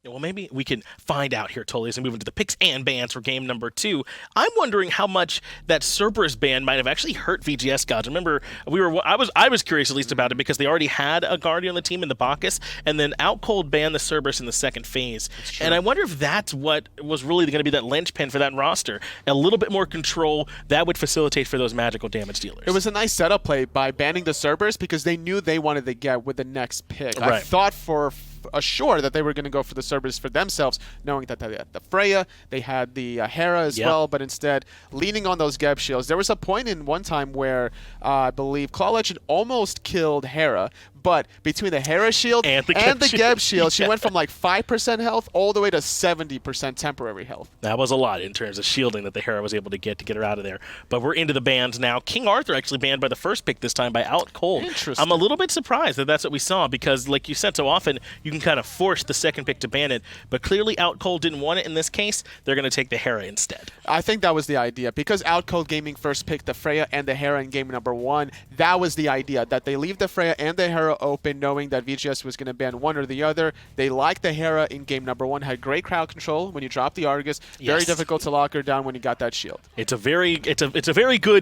Well, maybe we can find out here, totally, as we move into the picks and bans for game number 2. I'm wondering how much that Cerberus ban might have actually hurt VGS Gods. Remember, I was curious at least about it because they already had a Guardian on the team in the Bacchus, and then OutCold banned the Cerberus in the second phase. And I wonder if that's what was really going to be that linchpin for that roster. A little bit more control, that would facilitate for those magical damage dealers. It was a nice setup play by banning the Cerberus because they knew they wanted to get with the next pick. Right. I thought for sure that they were going to go for the Cerberus for themselves, knowing that they had the Freya, they had the Hera as well, but instead leaning on those Geb shields. There was a point in one time where I believe ClawLegend almost killed Hera, but between the Hera shield and the Geb shield, she went from like 5% health all the way to 70% temporary health. That was a lot in terms of shielding that the Hera was able to get her out of there. But we're into the bans now. King Arthur actually banned by the first pick this time by OutCold. Interesting. I'm a little bit surprised that that's what we saw because, like you said, so often you can kind of force the second pick to ban it. But clearly OutCold didn't want it in this case. They're going to take the Hera instead. I think that was the idea. Because OutCold Gaming first picked the Freya and the Hera in game number 1, that was the idea, that they leave the Freya and the Hera open, knowing that VGS was going to ban one or the other. They liked the Hera in game number 1, had great crowd control when you dropped the Argus. Very difficult to lock her down when you got that shield. It's a very good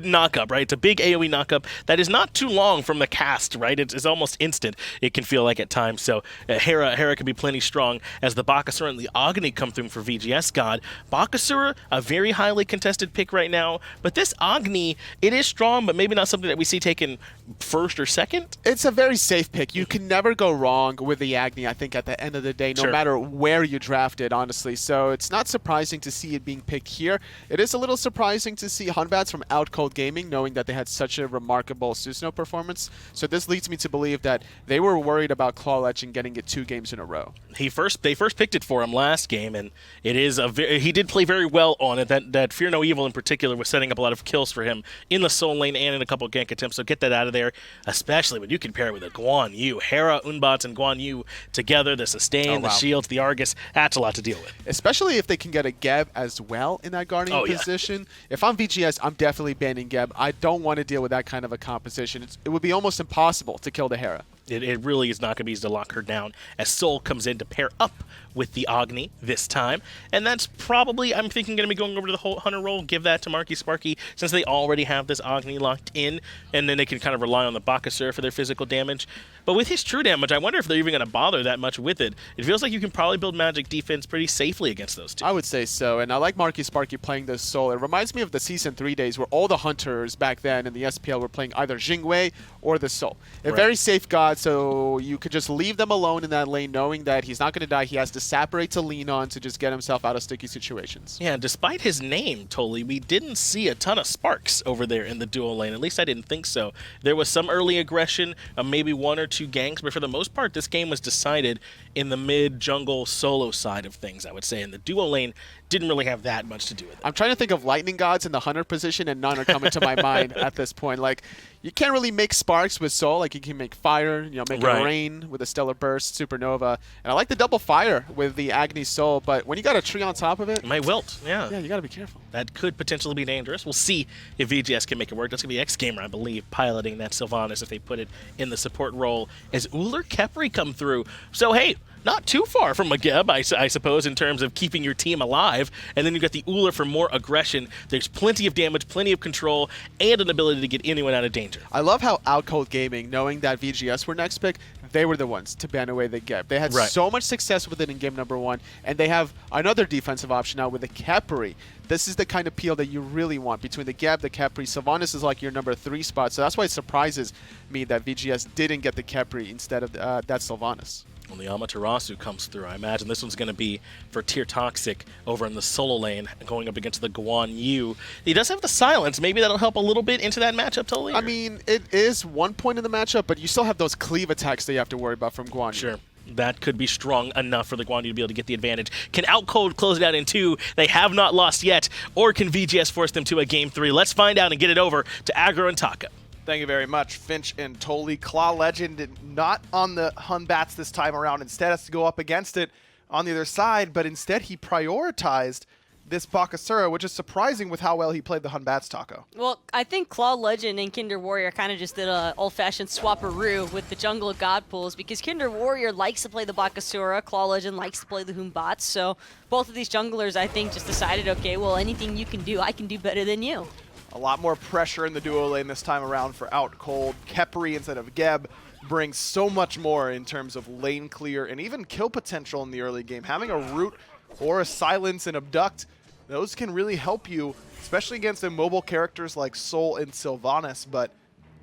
knockup, right? It's a big AoE knockup that is not too long from the cast, right? It's almost instant, it can feel like at times. So Hera can be plenty strong as the Bakasura and the Agni come through for VGS God. Bakasura, a very highly contested pick right now, but this Agni, it is strong, but maybe not something that we see taken first or second. It's a very safe pick. You can never go wrong with the Agni, I think, at the end of the day, no matter where you draft it, honestly. So it's not surprising to see it being picked here. It is a little surprising to see Batz from OutCold Gaming, knowing that they had such a remarkable Susno performance. So this leads me to believe that they were worried about ClawLegend getting it 2 games in a row. They first picked it for him last game, and it is he did play very well on it. That Fear No Evil in particular was setting up a lot of kills for him in the soul lane and in a couple of gank attempts. So get that out of there, especially when you compare it with a Guan Yu, Hera, Unbots, and Guan Yu together. The sustain, the shields, the Argus. That's a lot to deal with. Especially if they can get a Geb as well in that Guardian position. If I'm VGS, I'm definitely banning Geb. I don't want to deal with that kind of a composition. It would be almost impossible to kill the Hera. It really is not going to be easy to lock her down as Soul comes in to pair up with the Agni this time. And that's probably, I'm thinking, going to be going over to the whole Hunter role, give that to Marky Sparky, since they already have this Agni locked in, and then they can kind of rely on the Bakasura for their physical damage. But with his true damage, I wonder if they're even going to bother that much with it. It feels like you can probably build magic defense pretty safely against those two. I would say so, and I like Marky Sparky playing this Soul. It reminds me of the Season 3 days where all the Hunters back then in the SPL were playing either Jingwei or the Soul. A very safe god, so you could just leave them alone in that lane knowing that he's not going to die. He has to separate to lean on to just get himself out of sticky situations. Yeah, despite his name, Totally, we didn't see a ton of sparks over there in the duo lane. At least I didn't think so. There was some early aggression, maybe 1 or 2 ganks, but for the most part, this game was decided in the mid-jungle solo side of things, I would say. And the duo lane didn't really have that much to do with it. I'm trying to think of lightning gods in the Hunter position, and none are coming to my mind at this point. Like, you can't really make sparks with Soul. Like, you can make fire, you know, make a rain with a stellar burst, supernova. And I like the double fire with the Agni Soul, but when you got a tree on top of it, it might wilt. Yeah, you got to be careful. That could potentially be dangerous. We'll see if VGS can make it work. That's going to be X-Gamer, I believe, piloting that Sylvanus if they put it in the support role as Ullr Khepri come through. So, hey, not too far from a Geb, I suppose, in terms of keeping your team alive. And then you got the Ullr for more aggression. There's plenty of damage, plenty of control, and an ability to get anyone out of danger. I love how OutCold Gaming, knowing that VGS were next pick, they were the ones to ban away the Geb. They had so much success with it in game number 1, and they have another defensive option now with the Khepri. This is the kind of peel that you really want between the Geb, the Khepri. Sylvanus is like your number 3 spot, so that's why it surprises me that VGS didn't get the Khepri instead of that Sylvanus. When the Amaterasu comes through, I imagine this one's going to be for Tier Toxic over in the solo lane, going up against the Guan Yu. He does have the silence. Maybe that'll help a little bit into that matchup, totally. I mean, it is one point in the matchup, but you still have those cleave attacks that you have to worry about from Guan Yu. Sure. That could be strong enough for the Guan Yu to be able to get the advantage. Can OutCold close it out in 2? They have not lost yet. Or can VGS force them to a Game 3? Let's find out and get it over to Aggro and Taka. Thank you very much, Finch and Tolly. ClawLegend not on the Batz this time around. Instead has to go up against it on the other side, but instead he prioritized this Bakasura, which is surprising with how well he played the Hun Batz taco. Well, I think ClawLegend and Kinder Warrior kind of just did a old-fashioned swapperoo with the jungle of God pools, because Kinder Warrior likes to play the Bakasura, ClawLegend likes to play the Hun-Batz, so both of these junglers, I think, just decided, okay, well, anything you can do, I can do better than you. A lot more pressure in the duo lane this time around for OutCold. Khepri instead of Geb brings so much more in terms of lane clear and even kill potential in the early game. Having a root or a silence and abduct, those can really help you, especially against immobile characters like Soul and Sylvanus, but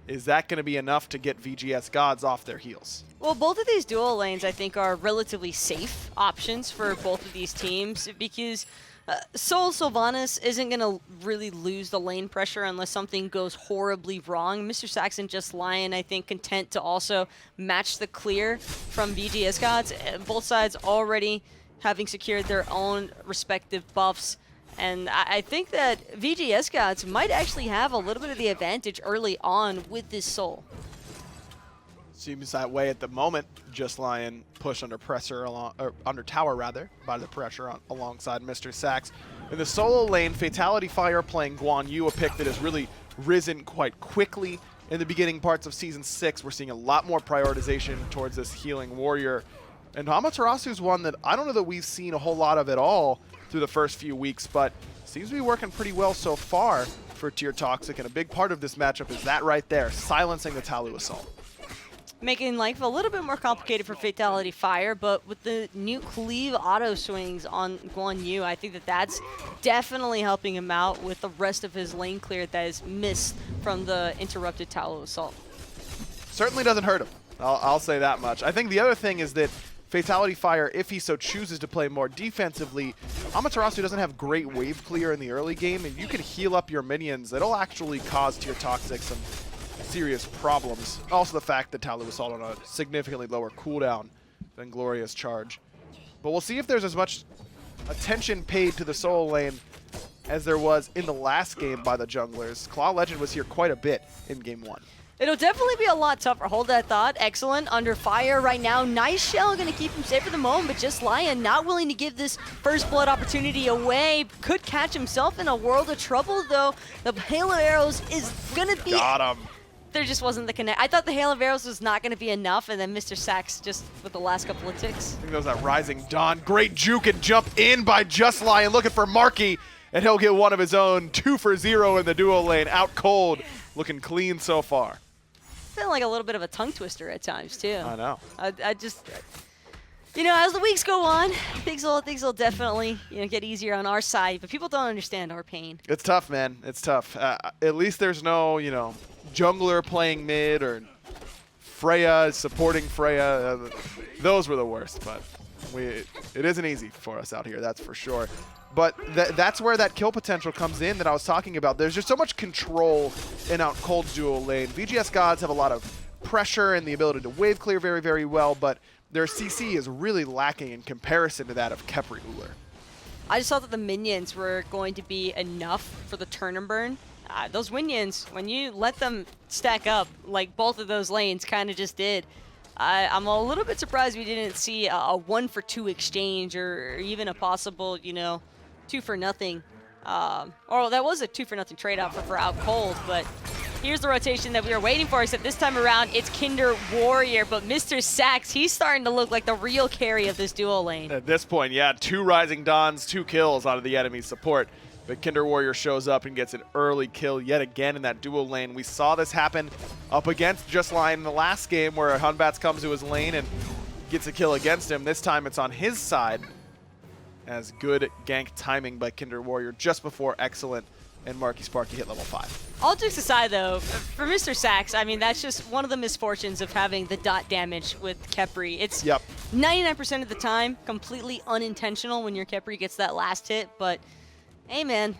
is that going to be enough to get VGS Gods off their heels? Well, both of these dual lanes, I think, are relatively safe options for both of these teams, because Soul Sylvanus isn't going to really lose the lane pressure unless something goes horribly wrong. mrsacx and Just Lion, I think, content to also match the clear from VGS Gods. Both sides already having secured their own respective buffs. And I think that VGS Gods might actually have a little bit of the advantage early on with this Soul. Seems that way at the moment. Just Lion pushed under pressure, or under tower rather, by the pressure alongside mrsacx. In the solo lane, FataliTyxFire playing Guan Yu, a pick that has really risen quite quickly in the beginning parts of Season 6. We're seeing a lot more prioritization towards this healing warrior. And Amaterasu is one that I don't know that we've seen a whole lot of at all through the first few weeks, but seems to be working pretty well so far for Tier Toxic, and a big part of this matchup is that right there, silencing the Talu Assault. Making life a little bit more complicated for FataliTyxFire, but with the new cleave auto swings on Guan Yu, I think that that's definitely helping him out with the rest of his lane clear that is missed from the interrupted Talu Assault. Certainly doesn't hurt him, I'll say that much. I think the other thing is that FataliTyxFire, if he so chooses to play more defensively, Amaterasu doesn't have great wave clear in the early game, and you can heal up your minions. It'll actually cause Tier Toxic some serious problems. Also the fact that Talu Assault on a significantly lower cooldown than Glorious Charge. But we'll see if there's as much attention paid to the solo lane as there was in the last game by the junglers. ClawLegend was here quite a bit in Game 1. It'll definitely be a lot tougher. Hold that thought. iiExiLenT under fire right now. Nice shell, going to keep him safe for the moment, but Just Lion not willing to give this first blood opportunity away. Could catch himself in a world of trouble, though. The Hail of Arrows is going to be... Got him. There just wasn't the connect. I thought the Hail of Arrows was not going to be enough, and then mrsacx just with the last couple of ticks. I think that was that Rising Dawn. Great juke and jump in by Just Lion, looking for Marky, and he'll get one of his own. 2 for 0 in the duo lane. OutCold, looking clean so far. Feeling like a little bit of a tongue twister at times, too. I know. I just... You know, as the weeks go on, things will definitely, you know, get easier on our side, but people don't understand our pain. It's tough, man. It's tough. At least there's no, you know, jungler playing mid or Freya supporting Freya. Those were the worst, but it isn't easy for us out here, that's for sure. But that's where that kill potential comes in that I was talking about. There's just so much control in OutCold's dual lane. VGS Gods have a lot of pressure and the ability to wave clear very, very well, but their CC is really lacking in comparison to that of Khepri Ullr. I just thought that the minions were going to be enough for the turn and burn. Those minions, when you let them stack up, like both of those lanes kind of just did, I'm a little bit surprised we didn't see a 1-for-2 exchange or even a possible, you know, 2-for-0. Or that was a 2-for-0 trade-off for OutCold, but here's the rotation that we were waiting for, except this time around it's Kinder Warrior, but mrsacx, he's starting to look like the real carry of this duo lane. At this point, yeah, 2 Rising Dawns, 2 kills out of the enemy support. But Kinder Warrior shows up and gets an early kill yet again in that duo lane. We saw this happen up against Just Lion in the last game where Hun Batz comes to his lane and gets a kill against him. This time it's on his side as good gank timing by Kinder Warrior just before iiExiLenT and Marky Sparky hit level 5. All jokes aside, though, for mrsacx, I mean, that's just one of the misfortunes of having the dot damage with Khepri. It's 99% of the time completely unintentional when your Khepri gets that last hit, but hey, man,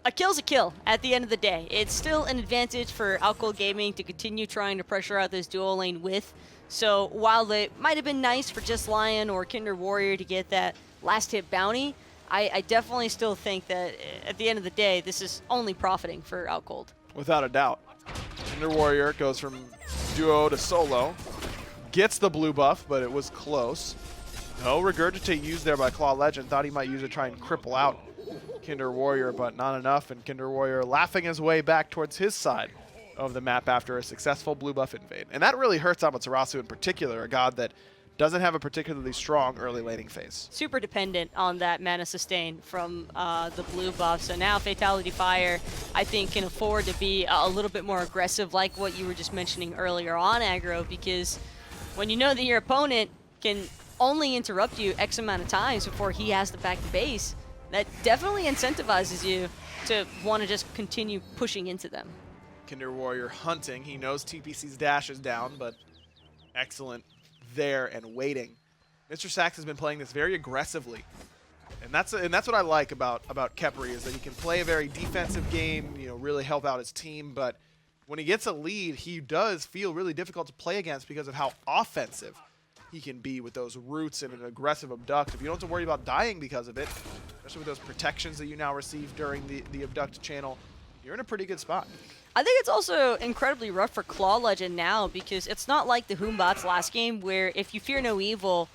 a kill's a kill at the end of the day. It's still an advantage for OutCold Gaming to continue trying to pressure out this duo lane with. So while it might have been nice for Just Lion or Kinder Warrior to get that last hit bounty, I definitely still think that at the end of the day, this is only profiting for OutCold. Without a doubt. Kinder Warrior goes from duo to solo. Gets the blue buff, but it was close. No Regurgitate used there by ClawLegend. Thought he might use it to try and cripple out Kinder Warrior, but not enough, and Kinder Warrior laughing his way back towards his side of the map after a successful blue buff invade. And that really hurts Amaterasu in particular, a god that doesn't have a particularly strong early laning phase. Super dependent on that mana sustain from the blue buff. So now FataliTyxFire, I think, can afford to be a little bit more aggressive, like what you were just mentioning earlier on aggro, because when you know that your opponent can only interrupt you X amount of times before he has to back the base, that definitely incentivizes you to want to just continue pushing into them. Kinder Warrior hunting. He knows TPC's dash is down, but iiExiLenT there and waiting. mrsacx has been playing this very aggressively, and that's what I like about Khepri, is that he can play a very defensive game, you know, really help out his team, but when he gets a lead, he does feel really difficult to play against because of how offensive he can be with those roots and an aggressive abduct. If you don't have to worry about dying because of it, especially with those protections that you now receive during the abduct channel, you're in a pretty good spot. I think it's also incredibly rough for ClawLegend now, because it's not like the Batz last game where if you fear no evil,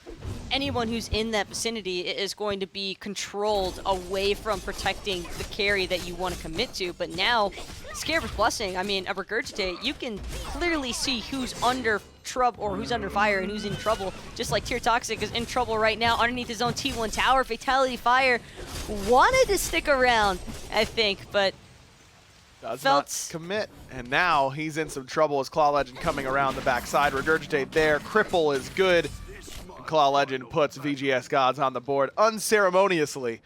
anyone who's in that vicinity is going to be controlled away from protecting the carry that you want to commit to. But now, Scare's Blessing, I mean, a Regurgitate, you can clearly see who's under trouble or who's under fire and who's in trouble. Just like TyxFire is in trouble right now underneath his own T1 tower. FataliTyxFire wanted to stick around, I think, but does not commit, and now he's in some trouble as ClawLegend coming around the backside. Regurgitate there, cripple is good. ClawLegend puts VGS Gods on the board unceremoniously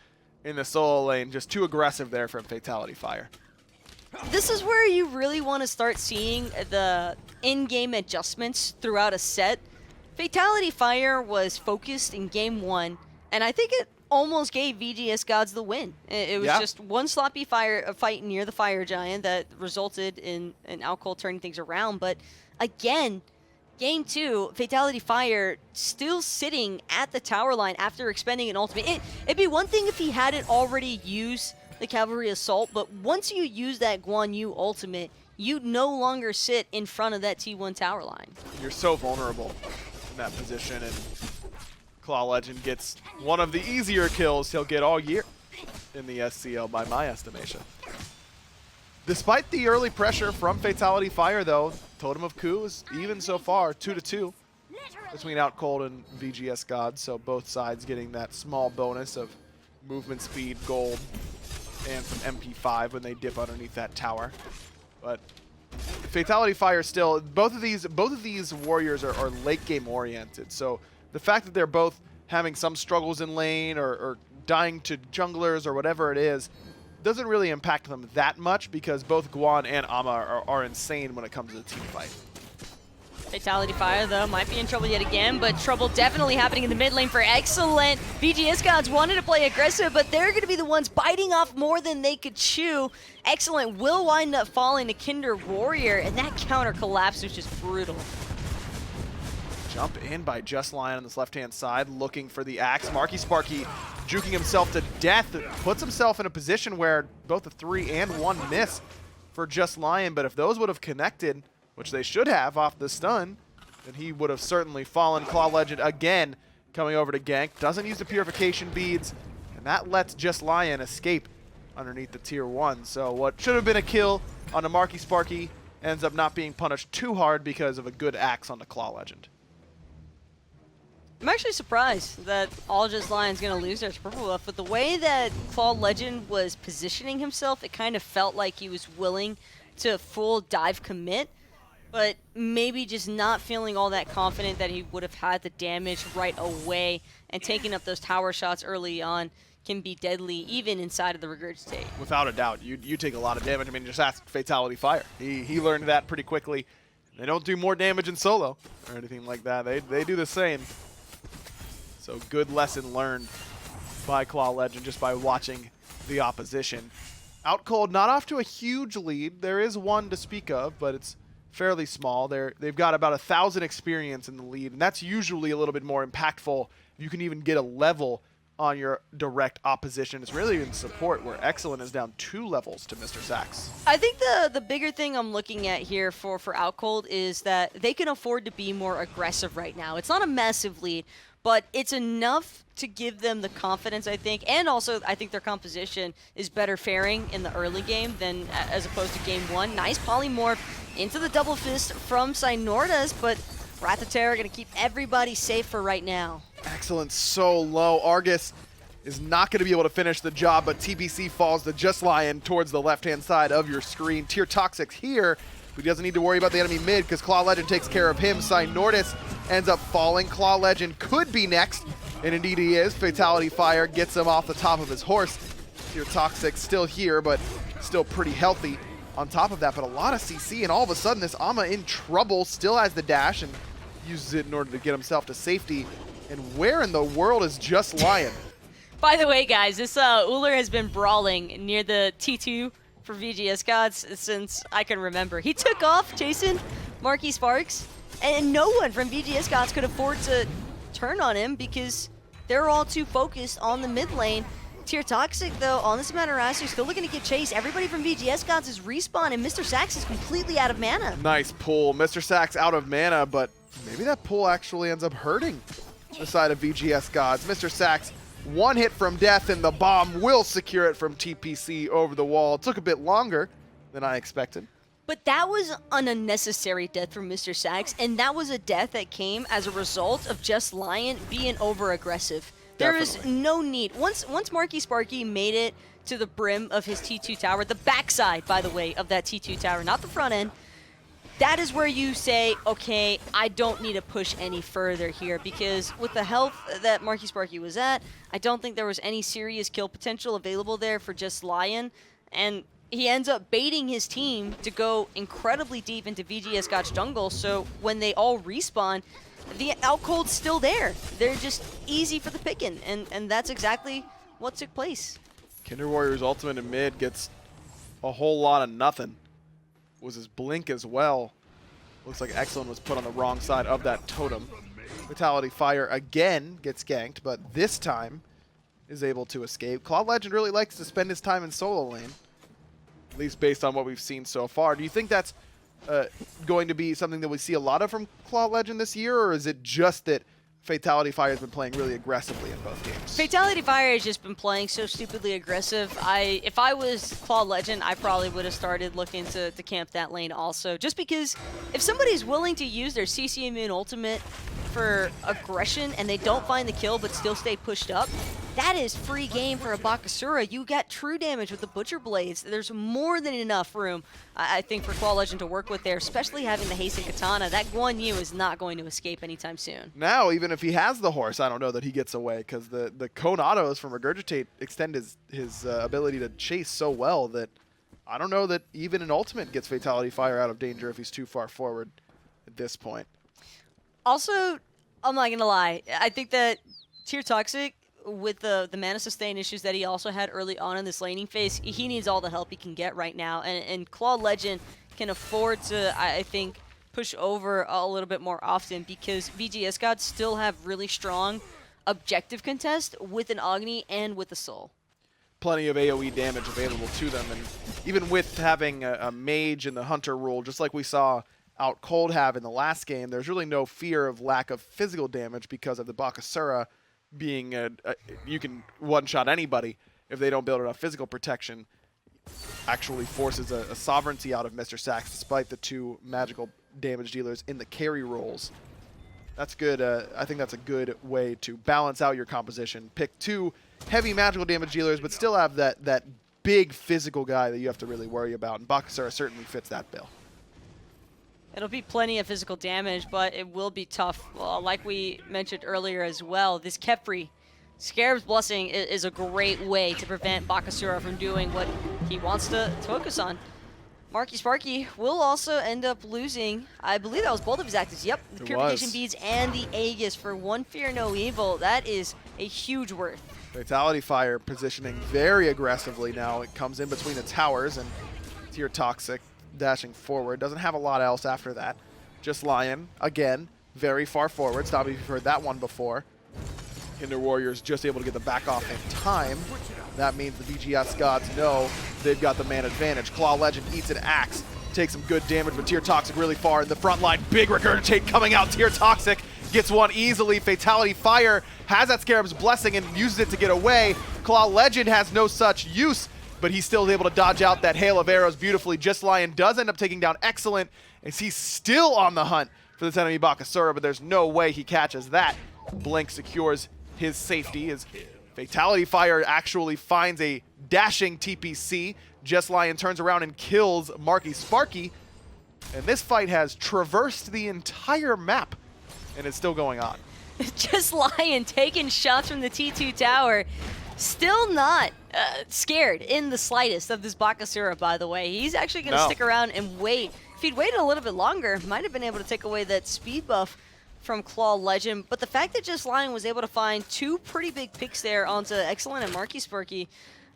in the solo lane. Just too aggressive there from FataliTyxFire. This is where you really want to start seeing the in-game adjustments throughout a set. FataliTyxFire was focused in game 1, and I think it almost gave VGS Gods the win. It was just one sloppy fight near the Fire Giant that resulted in OutCold turning things around. But again, game 2, FataliTyxFire still sitting at the tower line after expending an ultimate. It'd be one thing if he hadn't already used the Cavalry Assault, but once you use that Guan Yu ultimate, you no longer sit in front of that T1 tower line. You're so vulnerable in that position, and ClawLegend gets one of the easier kills he'll get all year in the SCL by my estimation. Despite the early pressure from FataliTyxFire though, Totem of Coup is even so far, 2-2 between OutCold and VGS Gods, so both sides getting that small bonus of movement speed, gold, and some MP5 when they dip underneath that tower. But FataliTyxFire still, both of these warriors are late game oriented, so the fact that they're both having some struggles in lane or dying to junglers or whatever it is doesn't really impact them that much, because both Guan and Ama are insane when it comes to the team fight. FataliTyxFire, though, might be in trouble yet again, but trouble definitely happening in the mid lane for iiExiLenT. VGS Gods wanted to play aggressive, but they're going to be the ones biting off more than they could chew. iiExiLenT will wind up falling to Kinder Warrior, and that counter collapse was just brutal. Jump in by justlion on this left-hand side, looking for the axe. mrsacx juking himself to death, puts himself in a position where both a 3 and 1 miss for justlion, but if those would have connected, which they should have off the stun, then he would have certainly fallen. ClawLegend again coming over to gank, doesn't use the purification beads, and that lets justlion escape underneath the tier 1. So what should have been a kill on a mrsacx ends up not being punished too hard because of a good axe on the ClawLegend. I'm actually surprised that all justlion's going to lose their purple buff, but the way that ClawLegend was positioning himself, it kind of felt like he was willing to full dive commit, but maybe just not feeling all that confident that he would have had the damage right away, and taking up those tower shots early on can be deadly even inside of the Regurgitate. Without a doubt, you take a lot of damage. I mean, just ask FataliTyxFire. He learned that pretty quickly. They don't do more damage in solo or anything like that. They do the same. So good lesson learned by ClawLegend just by watching the opposition. OutCold not off to a huge lead. There is one to speak of, but it's fairly small. They've got about 1,000 experience in the lead, and that's usually a little bit more impactful. You can even get a level on your direct opposition. It's really in support, where iiExiLenT is down 2 levels to mrsacx. I think the bigger thing I'm looking at here for OutCold is that they can afford to be more aggressive right now. It's not a massive lead, but it's enough to give them the confidence, I think, and also I think their composition is better faring in the early game than as opposed to game 1. Nice polymorph into the double fist from Cynortas, but Wrath of Terror going to keep everybody safe for right now. Excellent, so low. Argus is not going to be able to finish the job, but TPC falls to Just Lion towards the left-hand side of your screen. TyxFire here, who doesn't need to worry about the enemy mid because ClawLegend takes care of him. Cynortas ends up falling. ClawLegend could be next, and indeed he is. FataliTyxFire gets him off the top of his horse. TyxFire still here, but still pretty healthy on top of that, but a lot of CC, and all of a sudden this Ama in trouble, still has the dash and uses it in order to get himself to safety. And where in the world is Just Lion? By the way, guys, this Ullr has been brawling near the T2 for VGS Gods since I can remember. He took off chasing mrsacx, and no one from VGS Gods could afford to turn on him because they're all too focused on the mid lane. TyxFire, though, on this Amaterasu, still looking to get chased. Everybody from VGS Gods is respawn, and mrsacx is completely out of mana. Nice pull. mrsacx out of mana, but maybe that pull actually ends up hurting the side of VGS Gods. mrsacx, one hit from death, and the bomb will secure it from TPC over the wall. It took a bit longer than I expected. But that was an unnecessary death from mrsacx, and that was a death that came as a result of Just Lion being over-aggressive. There is no need. Once mrsacx made it to the brim of his T2 tower, the backside, by the way, of that T2 tower, not the front end, that is where you say, okay, I don't need to push any further here, because with the health that mrsacx was at, I don't think there was any serious kill potential available there for Just Lion, and he ends up baiting his team to go incredibly deep into VGS Gods jungle, so when they all respawn, the OutCold's still there. They're just easy for the picking, and that's exactly what took place. Kinder Warrior's ultimate in mid gets a whole lot of nothing. Was his blink as well. Looks like iiExiLenT was put on the wrong side of that totem. FataliTyxFire again gets ganked, but this time is able to escape. ClawLegend really likes to spend his time in solo lane, at least based on what we've seen so far. Do you think that's going to be something that we see a lot of from ClawLegend this year, or is it just that FataliTyxFire has been playing really aggressively in both games? FataliTyxFire has just been playing so stupidly aggressive. If I was ClawLegend, I probably would have started looking to camp that lane also. Just because if somebody's willing to use their CC immune ultimate for aggression and they don't find the kill but still stay pushed up, that is free game for a Bakasura. You got true damage with the Butcher Blades. There's more than enough room, I think, for ClawLegend to work with there, especially having the haste and katana. That Guan is not going to escape anytime soon. Now, even if he has the horse, I don't know that he gets away, because the cone autos from Regurgitate extend his ability to chase so well that I don't know that even an ultimate gets FataliTyxFire out of danger if he's too far forward at this point. Also, I'm not going to lie, I think that TyxFire, with the mana sustain issues that he also had early on in this laning phase, he needs all the help he can get right now. And ClawLegend can afford to, I think, push over a little bit more often, because VGS Gods still have really strong objective contest with an Agni and with a Soul. Plenty of AoE damage available to them, and even with having a mage in the hunter role, just like we saw OutCold have in the last game, there's really no fear of lack of physical damage because of the Bakasura being you can one-shot anybody if they don't build enough physical protection. Actually forces a sovereignty out of mrsacx despite the two magical damage dealers in the carry roles. That's good. I think that's a good way to balance out your composition. Pick two heavy magical damage dealers, but still have that big physical guy that you have to really worry about, and Bakasura certainly fits that bill. It'll be plenty of physical damage, but it will be tough. Well, like we mentioned earlier as well, this Khepri, Scarab's Blessing is a great way to prevent Bakasura from doing what he wants to focus on. mrsacx will also end up losing, I believe that was both of his actives. Yep, the Purification Beads and the Aegis for one fear, no evil. That is a huge worth. FataliTyxFire positioning very aggressively now. It comes in between the towers, and TyxFire dashing forward. Doesn't have a lot else after that. Just Lion, again, very far forward. Stop if you've heard that one before. Kinder Warriors just able to get the back off in time. That means the VGS Gods know they've got the man advantage. ClawLegend eats an axe, takes some good damage, but TyxFire really far in the front line. Big Regurgitate coming out. TyxFire gets one easily. FataliTyxFire has that Scarab's Blessing and uses it to get away. ClawLegend has no such use, but he's still able to dodge out that hail of arrows beautifully. JustLion does end up taking down iiExiLenT, as he's still on the hunt for this enemy Bakasura, but there's no way he catches that. Blink secures his safety as FataliTyxFire actually finds a dashing TPC. JustLion turns around and kills mrsacx. And this fight has traversed the entire map, and it's still going on. JustLion taking shots from the T2 tower. Still not scared in the slightest of this Bakasura, by the way. He's actually going to stick around and wait. If he'd waited a little bit longer, might have been able to take away that speed buff from ClawLegend. But the fact that JustLion was able to find two pretty big picks there onto iiExiLenT and mrsacx,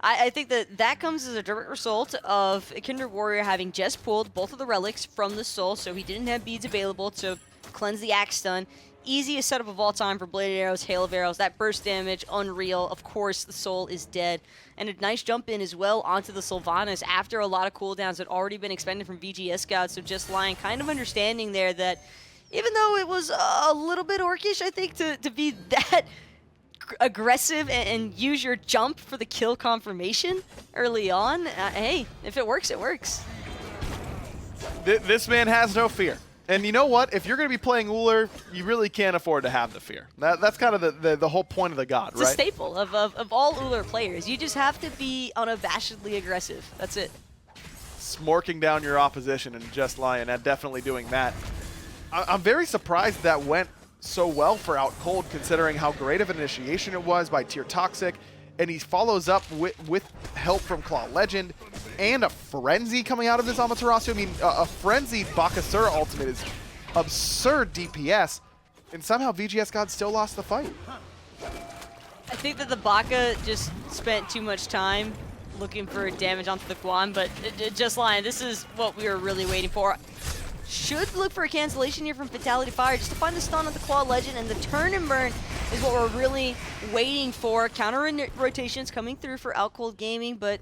I think that comes as a direct result of Kindred Warrior having just pulled both of the relics from the soul, so he didn't have beads available to cleanse the axe stun. Easiest setup of all time for bladed arrows, hail of arrows, that burst damage, unreal. Of course, the soul is dead. And a nice jump in as well onto the Sylvanus after a lot of cooldowns had already been expended from VGS Gods. So JustLion kind of understanding there that even though it was a little bit orcish, I think, to be that aggressive and use your jump for the kill confirmation early on, hey, if it works, it works. This man has no fear. And you know what? If you're going to be playing Ullr, you really can't afford to have the fear. That's kind of the whole point of the god, it's right? It's a staple of all Ullr players. You just have to be unabashedly aggressive. That's it. Smorking down your opposition and JustLion, and definitely doing that. I'm very surprised that went so well for OutCold, considering how great of an initiation it was by TyxFire, and he follows up with help from ClawLegend and a Frenzy coming out of this Amaterasu. I mean, a Frenzied Bakasura ultimate is absurd DPS, and somehow VGS Gods still lost the fight. I think that the Baka just spent too much time looking for damage onto the Guan, but JustLion, this is what we were really waiting for. Should look for a cancellation here from FataliTyxFire just to find the stun on the ClawLegend, and the turn and burn is what we're really waiting for. Counter rotations coming through for OutCold Gaming, but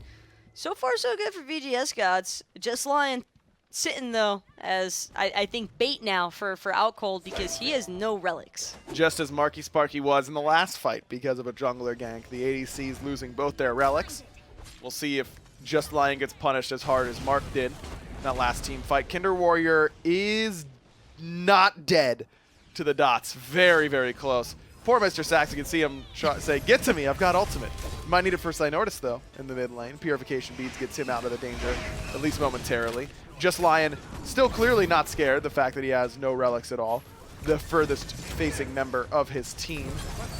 so far so good for VGS Gods. JustLion sitting though as I think bait now for OutCold because he has no relics. Just as mrsacx was in the last fight because of a jungler gank. The ADCs losing both their relics. We'll see if JustLion gets punished as hard as Mark did in that last team fight. Kindred Warrior is not dead to the dots. Very, very close. Poor mrsacx, you can see him say, get to me, I've got ultimate. Might need it for Cynortas though in the mid lane. Purification Beads gets him out of the danger, at least momentarily. JustLion still clearly not scared, the fact that he has no relics at all. The furthest facing member of his team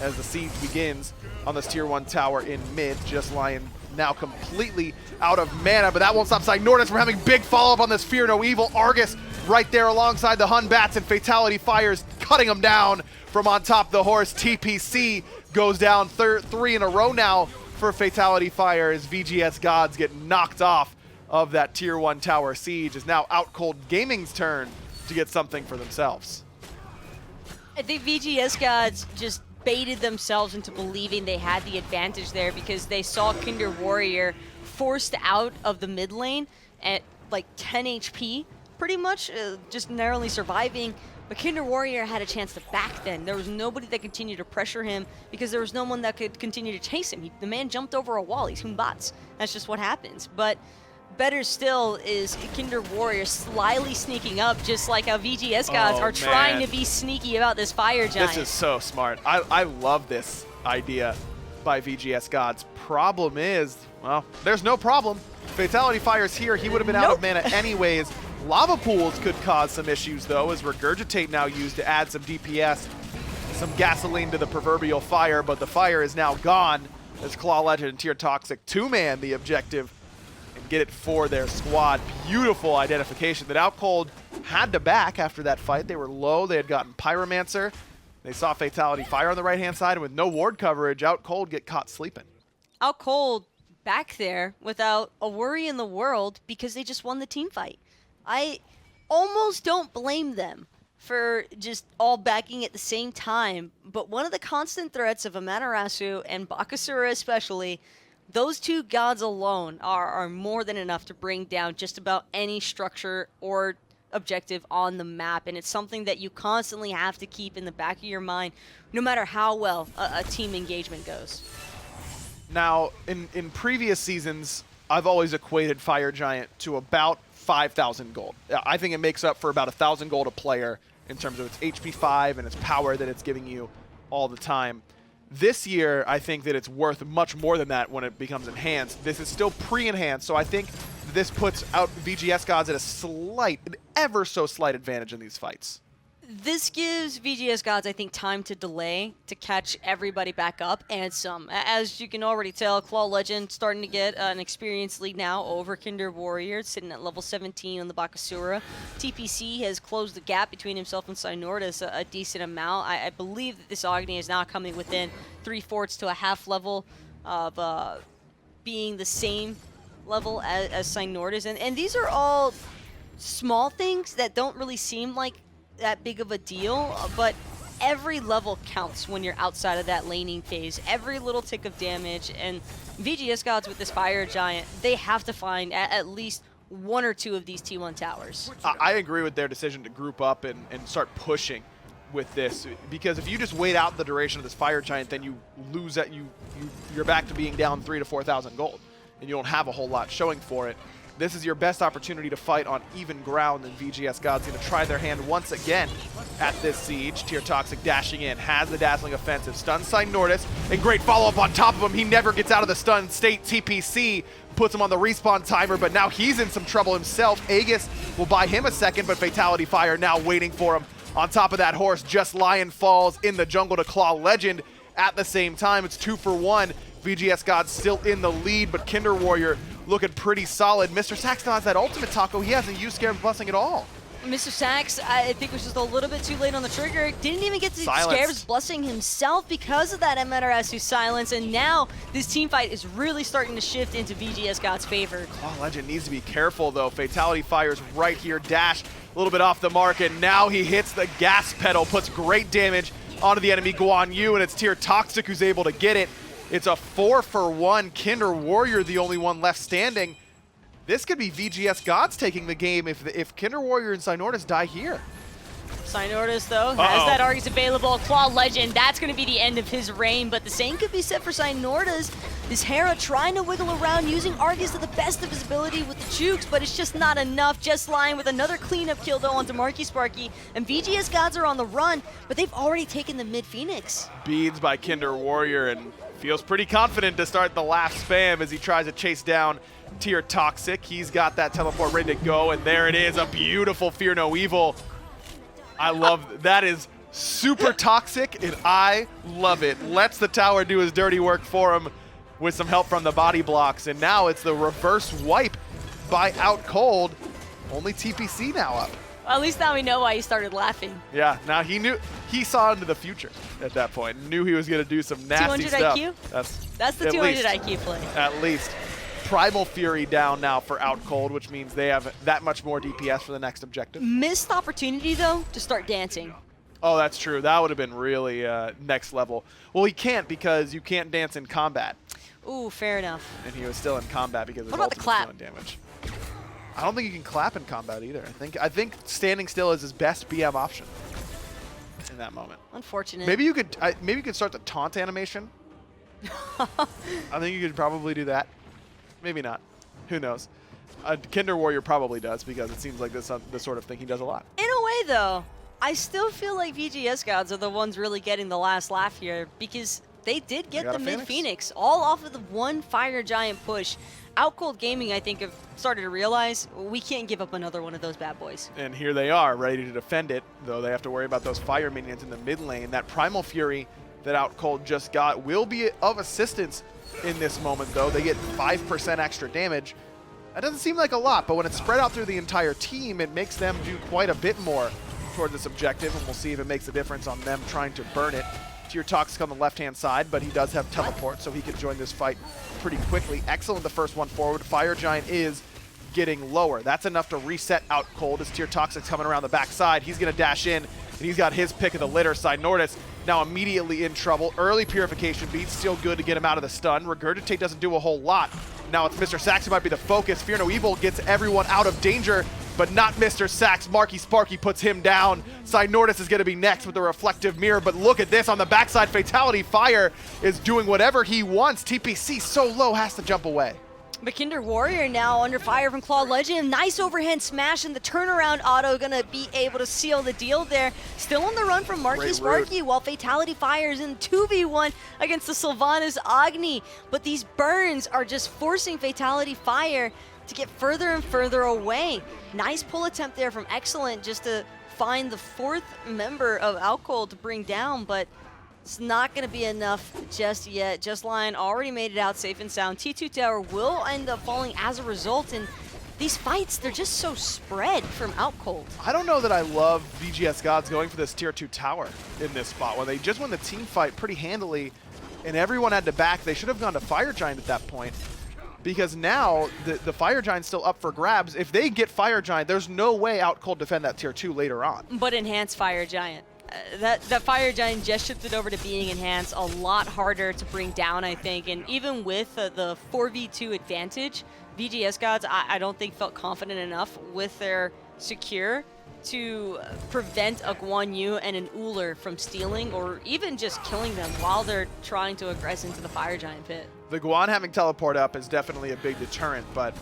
as the siege begins on this tier 1 tower in mid. JustLion now completely out of mana, but that won't stop Cynortas from having big follow-up on this Fear No Evil. Argus right there alongside the Hun Batz, and FataliTyxFire's cutting him down from on top of the horse. TPC goes down 3 in a row now for FataliTyxFire as VGS Gods get knocked off of that tier 1 tower siege. Is now OutCold Gaming's turn to get something for themselves. I think VGS Gods just baited themselves into believing they had the advantage there because they saw Kindred Warrior forced out of the mid lane at like 10 HP, pretty much, just narrowly surviving. But Kindred Warrior had a chance to back then. There was nobody that continued to pressure him because there was no one that could continue to chase him. The man jumped over a wall. He's Batz. That's just what happens. But better still is Kindred Warrior slyly sneaking up, just like how VGS Gods are trying to be sneaky about this Fire Giant. This is so smart. I love this idea by VGS Gods. Problem is, well, there's no problem. FataliTyxFire's here. He would have been out of mana anyways. Lava pools could cause some issues, though, as Regurgitate now used to add some DPS, some gasoline to the proverbial fire, but the fire is now gone as ClawLegend and TyxFire two-man the objective and get it for their squad. Beautiful identification that OutCold had to back after that fight. They were low. They had gotten Pyromancer. They saw FataliTyxFire on the right-hand side, and with no ward coverage, OutCold get caught sleeping. OutCold back there without a worry in the world because they just won the team fight. I almost don't blame them for just all backing at the same time, but one of the constant threats of Amaterasu and Bakasura especially, those two gods alone are more than enough to bring down just about any structure or objective on the map, and it's something that you constantly have to keep in the back of your mind, no matter how well a team engagement goes. Now, in previous seasons, I've always equated Fire Giant to about 5,000 gold. I think it makes up for about 1,000 gold a player in terms of its HP 5 and its power that it's giving you all the time. This year, I think that it's worth much more than that when it becomes enhanced. This is still pre-enhanced, so I think this puts out VGS Gods at an ever so slight advantage in these fights. This gives VGS Gods, I think, time to delay to catch everybody back up and some. As you can already tell, ClawLegend starting to get an experience lead now over Kinder Warrior, sitting at level 17 on the Bakasura. TPC has closed the gap between himself and Cynortas a decent amount. I believe that this Agni is now coming within 3/4 to a half level of being the same level as Cynortas. And these are all small things that don't really seem like that big of a deal, but every level counts when you're outside of that laning phase. Every little tick of damage, and VGS Gods with this Fire Giant, they have to find at least one or two of these T1 towers. I agree with their decision to group up and start pushing with this, because if you just wait out the duration of this Fire Giant, then you lose that you're back to being down 3,000 to 4,000 gold, and you don't have a whole lot showing for it. This is your best opportunity to fight on even ground, and VGS Gods going to try their hand once again at this siege. TierToxic dashing in, has the dazzling offensive, stuns Cynortas, and great follow-up on top of him. He never gets out of the stun state. TPC puts him on the respawn timer, but now he's in some trouble himself. Aegis will buy him a second, but FataliTyxFire now waiting for him on top of that horse. Just Lion falls in the jungle to ClawLegend at the same time. It's 2 for 1. VGS Gods still in the lead, but Kinder Warrior looking pretty solid. mrsacx still has that ultimate taco. He hasn't used Scareb's Blessing at all. mrsacx, I think, was just a little bit too late on the trigger. Didn't even get to Scareb's Blessing himself because of that Amaterasu silence, and now this team fight is really starting to shift into VGS God's favor. ClawLegend needs to be careful, though. FataliTyxFire's right here, dash a little bit off the mark, and now he hits the gas pedal, puts great damage onto the enemy Guan, and it's TierToxic who's able to get it. It's a 4 for 1. Kinder Warrior the only one left standing. This could be VGS Gods taking the game if Kinder Warrior and Cynortas die here. Cynortas, though, has that Argus available. ClawLegend, that's going to be the end of his reign, but the same could be said for Cynortas. This Hera trying to wiggle around, using Argus to the best of his ability with the jukes, but it's just not enough. Just Lion with another cleanup kill, though, onto Marky Sparky, and VGS Gods are on the run, but they've already taken the mid-Phoenix. Beads by Kinder Warrior, and feels pretty confident to start the last spam as he tries to chase down TierToxic. He's got that teleport ready to go, and there it is, a beautiful Fear No Evil. I love that. Is super toxic, and I love it. Lets the tower do his dirty work for him with some help from the body blocks, and now it's the reverse wipe by OutCold. Only TPC now up. Well, at least now we know why he started laughing. Yeah, now he saw into the future at that point. Knew he was going to do some nasty 200 stuff. IQ? That's the 200 IQ play. At least. Primal Fury down now for OutCold, which means they have that much more DPS for the next objective. Missed opportunity, though, to start dancing. Oh, that's true. That would have been really next level. Well, he can't because you can't dance in combat. Ooh, fair enough. And he was still in combat because his what about the ultimate's clap? doing damage. I don't think you can clap in combat either. I think standing still is his best BM option in that moment. Unfortunate. Maybe you could start the taunt animation. I think you could probably do that. Maybe not. Who knows? Kinder Warrior probably does, because it seems like this the sort of thing he does a lot. In a way, though, I still feel like VGS Gods are the ones really getting the last laugh here, because they did get the mid-Phoenix, all off of the one Fire Giant push. OutCold Gaming, I think, have started to realize we can't give up another one of those bad boys. And here they are, ready to defend it, though they have to worry about those fire minions in the mid lane. That Primal Fury that OutCold just got will be of assistance in this moment, though. They get 5% extra damage. That doesn't seem like a lot, but when it's spread out through the entire team, it makes them do quite a bit more toward this objective, and we'll see if it makes a difference on them trying to burn it. TierToxic on the left-hand side, but he does have teleport, so he can join this fight pretty quickly. Excellent the first one forward. Fire Giant is getting lower. That's enough to reset OutCold as TierToxic's coming around the backside. He's going to dash in, and he's got his pick of the litter. Cynortas now immediately in trouble. Early Purification beats, still good to get him out of the stun. Regurgitate doesn't do a whole lot. Now it's mrsacx who might be the focus. Fear No Evil gets everyone out of danger, but not mrsacx. mrsacx puts him down. Cynortas is going to be next with the reflective mirror, but look at this on the backside. FataliTyxFire is doing whatever he wants. TPC so low, has to jump away. But Kinder Warrior now under fire from ClawLegend. Nice overhand smash, and the turnaround auto gonna be able to seal the deal there. Still on the run from mrsacx, while FataliTyxFire is in 2v1 against the Sylvanus Agni. But these burns are just forcing FataliTyxFire to get further and further away. Nice pull attempt there from iiExiLenT just to find the 4th member of OutCold to bring down, but it's not going to be enough just yet. JustLion already made it out safe and sound. T2 tower will end up falling as a result, and these fights, they're just so spread from OutCold. I don't know that I love VGS Gods going for this tier 2 tower in this spot when they just won the team fight pretty handily and everyone had to back. They should have gone to Fire Giant at that point, because now the Fire Giant's still up for grabs. If they get Fire Giant, there's no way OutCold defend that tier 2 later on. But enhance Fire Giant. That Fire Giant just shifted over to being enhanced, a lot harder to bring down, I think. And even with the 4v2 advantage, VGS Gods, I don't think felt confident enough with their secure to prevent a Guan Yu and an Ullr from stealing or even just killing them while they're trying to aggress into the Fire Giant pit. The Guan having teleport up is definitely a big deterrent, but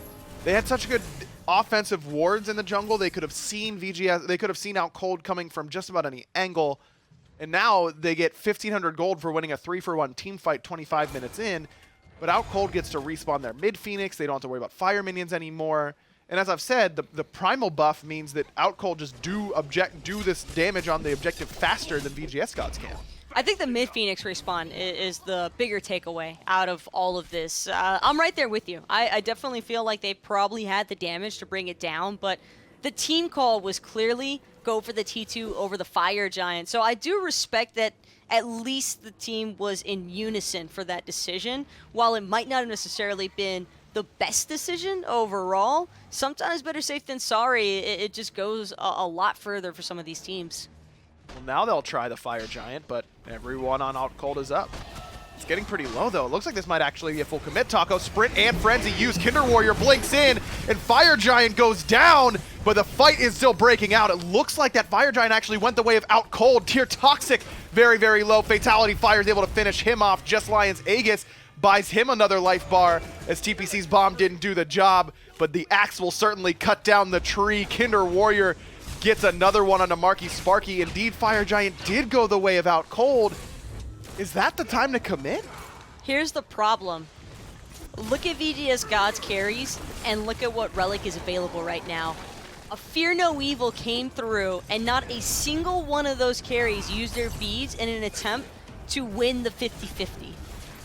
they had such good offensive wards in the jungle. They could have seen VGS, they could have seen OutCold coming from just about any angle. And now they get 1,500 gold for winning a 3-for-1 team fight 25 minutes in. But OutCold gets to respawn their mid Phoenix. They don't have to worry about fire minions anymore. And as I've said, the primal buff means that OutCold just do this damage on the objective faster than VGS Gods can. I think the mid-Phoenix respawn is the bigger takeaway out of all of this. I'm right there with you. I definitely feel like they probably had the damage to bring it down, but the team call was clearly go for the T2 over the Fire Giant. So I do respect that at least the team was in unison for that decision. While it might not have necessarily been the best decision overall, sometimes better safe than sorry. It just goes a lot further for some of these teams. Well, now they'll try the Fire Giant, but everyone on OutCold is up. It's getting pretty low, though. It looks like this might actually be a full commit. Taco, Sprint, and Frenzy use. Kinder Warrior blinks in, and Fire Giant goes down, but the fight is still breaking out. It looks like that Fire Giant actually went the way of OutCold. Tier Toxic, very, very low. FataliTyxFire is able to finish him off. JustLion's Aegis buys him another life bar, as TPC's bomb didn't do the job, but the axe will certainly cut down the tree. Kinder Warrior gets another one onto mrsacx. Indeed, Fire Giant did go the way of OutCold. Is that the time to commit? Here's the problem. Look at VGS Gods carries, and look at what relic is available right now. A Fear No Evil came through, and not a single one of those carries used their beads in an attempt to win the 50-50.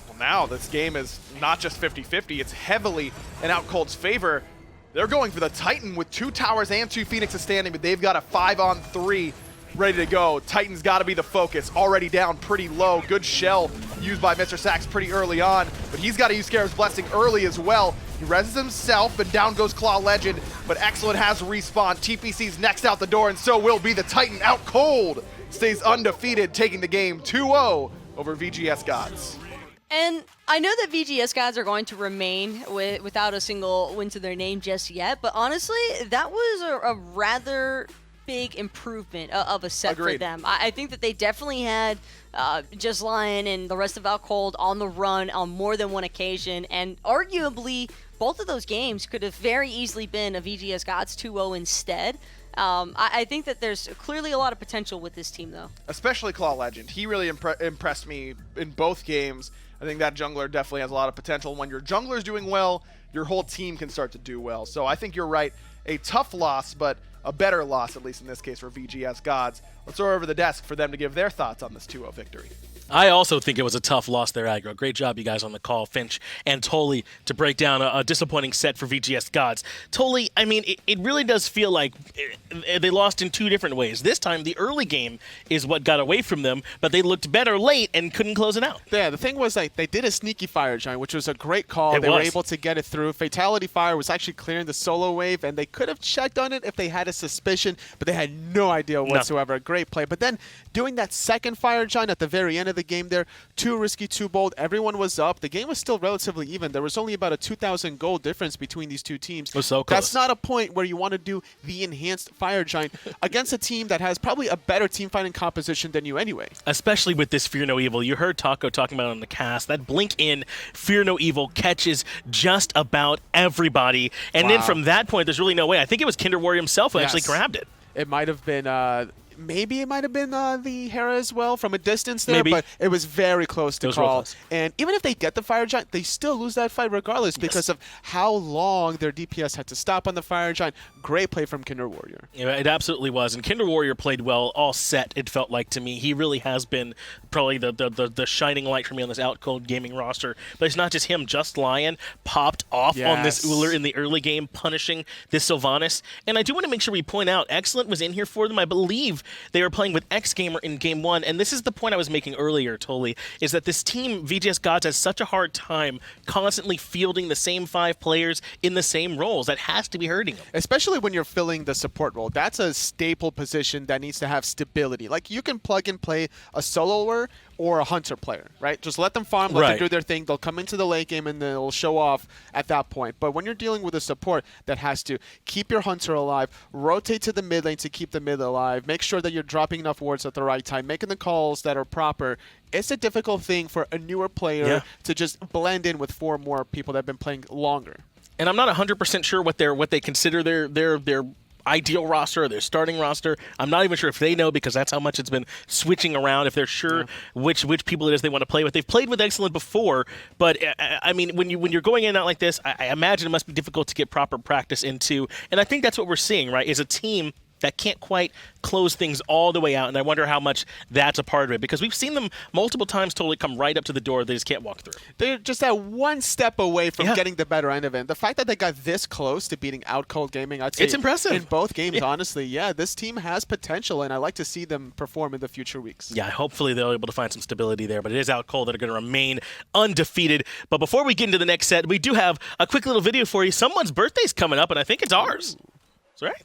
Well, now this game is not just 50-50, it's heavily in OutCold's favor. They're going for the Titan with 2 towers and 2 Phoenixes standing, but they've got a 5-on-3 ready to go. Titan's got to be the focus. Already down pretty low. Good shell used by mrsacx pretty early on, but he's got to use Scarab's Blessing early as well. He reses himself, and down goes ClawLegend, but iiExiLenT has respawn. TPC's next out the door, and so will be the Titan. OutCold stays undefeated, taking the game 2-0 over VGS Gods. And I know that VGS Gods are going to remain without a single win to their name just yet, but honestly, that was a rather big improvement of a set for them. I think that they definitely had JustLion and the rest of OutCold on the run on more than one occasion, and arguably, both of those games could have very easily been a VGS Gods 2-0 instead. I think that there's clearly a lot of potential with this team, though. Especially ClawLegend. He really impressed me in both games. I think that jungler definitely has a lot of potential. When your jungler's doing well, your whole team can start to do well. So I think you're right. A tough loss, but a better loss, at least in this case, for VGS Gods. Let's throw over the desk for them to give their thoughts on this 2-0 victory. I also think it was a tough loss there, Aggro. Great job, you guys, on the call, Finch and Tolly, to break down a disappointing set for VGS Gods. Tolly, I mean, it really does feel like they lost in 2 different ways. This time, the early game is what got away from them, but they looked better late and couldn't close it out. Yeah, the thing was, like, they did a sneaky Fire Giant, which was a great call. They were able to get it through. FataliTyxFire was actually clearing the solo wave, and they could have checked on it if they had a suspicion, but they had no idea whatsoever. Great play. But then doing that second fire giant at the very end of the game there, too risky, too bold. Everyone was up. The game was still relatively even. There was only about a 2,000 gold difference between these two teams. It was so close. That's not a point where you want to do the enhanced fire giant against a team that has probably a better team fighting composition than you anyway. Especially with this Fear No Evil. You heard Taco talking about it on the cast. That blink in Fear No Evil catches just about everybody. And then from that point, there's really no way. I think it was Kinder Warrior himself who actually grabbed it. It might have been... Maybe it might have been the Hera as well from a distance there, Maybe. but it was very close to call. Close. And even if they get the Fire Giant, they still lose that fight regardless because of how long their DPS had to stop on the Fire Giant. Great play from Kinder Warrior. Yeah, it absolutely was. And Kinder Warrior played well all set, it felt like to me. He really has been probably the shining light for me on this OutCold Gaming roster. But it's not just him. Just Lion popped off on this Ullr in the early game, punishing this Sylvanus. And I do want to make sure we point out, iiExiLenT was in here for them. I believe they were playing with X-Gamer in Game 1, and this is the point I was making earlier, Toli, is that this team, VGS Gods, has such a hard time constantly fielding the same 5 players in the same roles. That has to be hurting them. Especially when you're filling the support role. That's a staple position that needs to have stability. Like, you can plug and play a soloer or a hunter player, right? Just let them farm, let them do their thing. They'll come into the late game and they'll show off at that point. But when you're dealing with a support that has to keep your hunter alive, rotate to the mid lane to keep the mid alive, make sure that you're dropping enough wards at the right time, making the calls that are proper, it's a difficult thing for a newer player to just blend in with 4 more people that have been playing longer. And I'm not 100% sure what they consider their ideal roster, their starting roster. I'm not even sure if they know, because that's how much it's been switching around, if they're sure which people it is they want to play with. They've played with iiExiLenT before, but I mean, when you're going in out like this, I imagine it must be difficult to get proper practice into. And I think that's what we're seeing, right, is a team that can't quite close things all the way out, and I wonder how much that's a part of it, because we've seen them multiple times totally come right up to the door. They just can't walk through. They're just that one step away from getting the better end of it. The fact that they got this close to beating OutCold Gaming, I'd say it's impressive. In both games, honestly. This team has potential, and I like to see them perform in the future weeks. Yeah, hopefully they're able to find some stability there, but it is OutCold that are going to remain undefeated. But before we get into the next set, we do have a quick little video for you. Someone's birthday's coming up, and I think it's ours. That's right.